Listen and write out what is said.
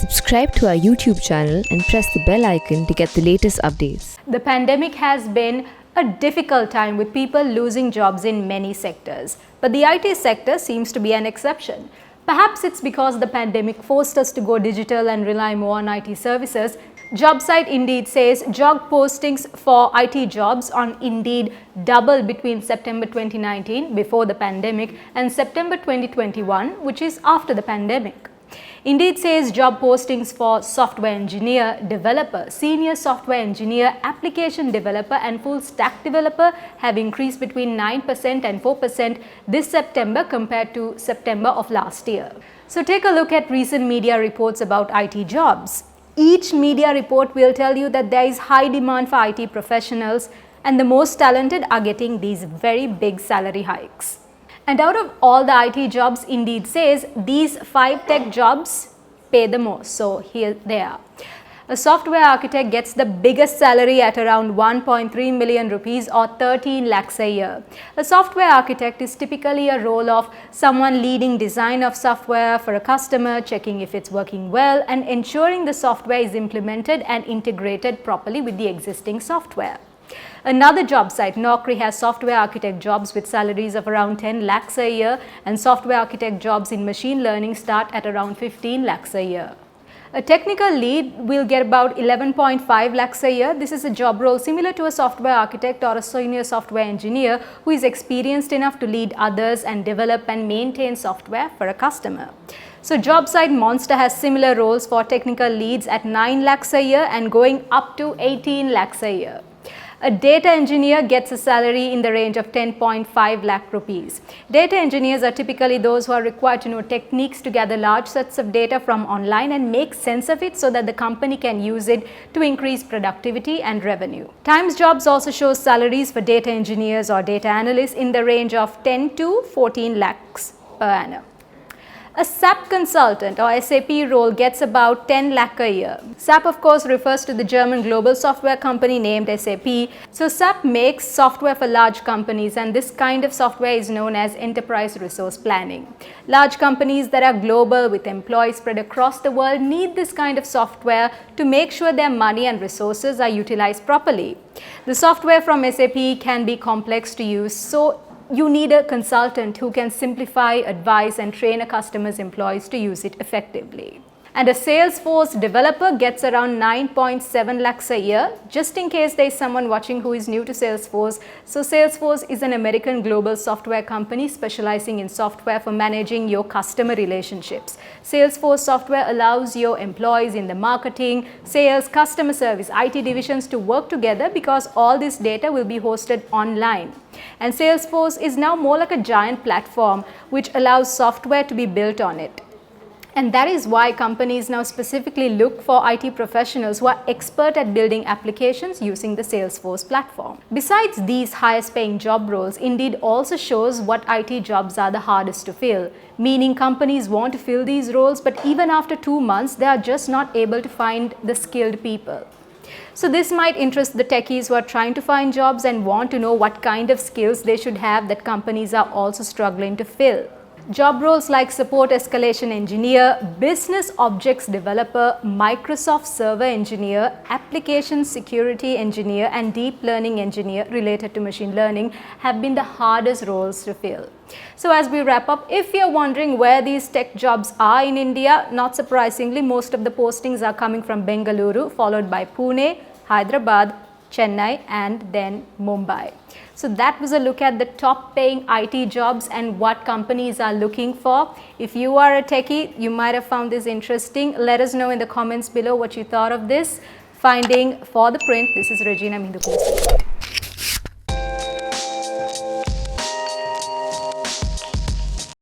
Subscribe to our YouTube channel and press the bell icon to get the latest updates. The pandemic has been a difficult time with people losing jobs in many sectors, but the IT sector seems to be an exception. Perhaps it's because the pandemic forced us to go digital and rely more on IT services. Job site Indeed says job postings for IT jobs on Indeed doubled between September 2019, before the pandemic, and September 2021, which is after the pandemic. Indeed says job postings for software engineer, developer, senior software engineer, application developer and full stack developer have increased between 9% and 4% this September compared to September of last year. So take a look at recent media reports about IT jobs. Each media report will tell you that there is high demand for IT professionals and the most talented are getting these very big salary hikes. And out of all the IT jobs, Indeed says these 5 tech jobs pay the most. So here they are. A software architect gets the biggest salary at around 1.3 million rupees or 13 lakhs a year. A software architect is typically a role of someone leading design of software for a customer, checking if it's working well and ensuring the software is implemented and integrated properly with the existing software. Another job site, Naukri, has software architect jobs with salaries of around 10 lakhs a year, and software architect jobs in machine learning start at around 15 lakhs a year. A technical lead will get about 11.5 lakhs a year. This is a job role similar to a software architect or a senior software engineer who is experienced enough to lead others and develop and maintain software for a customer. So job site Monster has similar roles for technical leads at 9 lakhs a year and going up to 18 lakhs a year. A data engineer gets a salary in the range of 10.5 lakh rupees. Data engineers are typically those who are required to know techniques to gather large sets of data from online and make sense of it so that the company can use it to increase productivity and revenue. Times Jobs also shows salaries for data engineers or data analysts in the range of 10 to 14 lakhs per annum. A SAP consultant or SAP role gets about 10 lakh a year. SAP of course refers to the German global software company named SAP. So SAP makes software for large companies and this kind of software is known as enterprise resource planning. Large companies that are global with employees spread across the world need this kind of software to make sure their money and resources are utilized properly. The software from SAP can be complex to use, so you need a consultant who can simplify, advise and train a customer's employees to use it effectively. And a Salesforce developer gets around 9.7 lakhs a year, just in case there is someone watching who is new to Salesforce. So Salesforce is an American global software company specializing in software for managing your customer relationships. Salesforce software allows your employees in the marketing, sales, customer service, IT divisions to work together because all this data will be hosted online. And Salesforce is now more like a giant platform which allows software to be built on it. And that is why companies now specifically look for IT professionals who are expert at building applications using the Salesforce platform. Besides these highest paying job roles, Indeed also shows what IT jobs are the hardest to fill, meaning companies want to fill these roles, but even after 2 months, they are just not able to find the skilled people. So this might interest the techies who are trying to find jobs and want to know what kind of skills they should have that companies are also struggling to fill. Job roles like support escalation engineer, business objects developer, Microsoft server engineer, application security engineer and deep learning engineer related to machine learning have been the hardest roles to fill. So as we wrap up, if you're wondering where these tech jobs are in India, not surprisingly, most of the postings are coming from Bengaluru, followed by Pune, Hyderabad, Chennai and then Mumbai. So that was a look at the top paying IT jobs and what companies are looking for. If you are a techie, you might have found this interesting. Let us know in the comments below what you thought of this. Finding for the print, this is Regina Mindu.